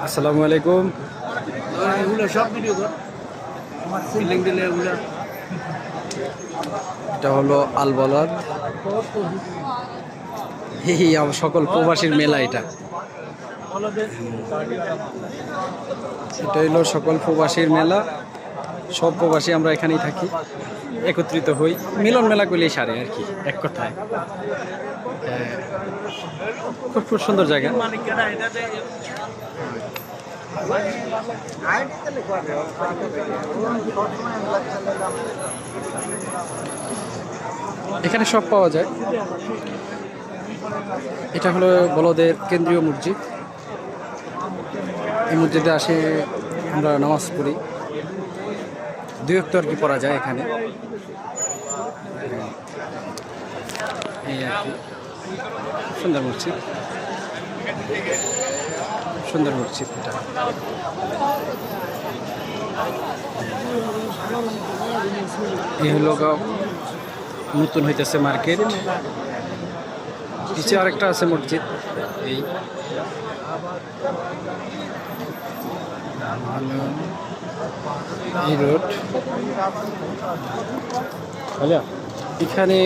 আসসালামু আলাইকুম। এটা হলো আলবলাদ, সকল প্রবাসীর মেলা। এটা হলো সকল প্রবাসীর মেলা। সব প্রবাসী আমরা এখানেই থাকি, একত্রিত হই। মিলন মেলা করলেই সারে আর কি, এক কথায়। খুব সুন্দর জায়গা। এখানে সব পাওয়া যায়। এটা হলো বলদের কেন্দ্রীয় মসজিদ। এই মসজিদে আসে আমরা নামাজ পড়ি, দুই ওয়াক্ত আর কি পড়া যায় এখানে। এই আর কি, সুন্দর মসজিদ, সুন্দর মসজিদ। এটা এই হলো নতুন হইতেছে মার্কেট। পিছিয়ে আরেকটা আছে মসজিদ। এই রোড, এখানে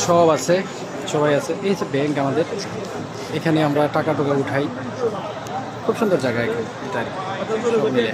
সব আছে, সবাই আছে। এই যে ব্যাংক আমাদের, এখানে আমরা টাকা উঠাই। খুব সুন্দর জায়গা এখানে, এটা সব মিলে।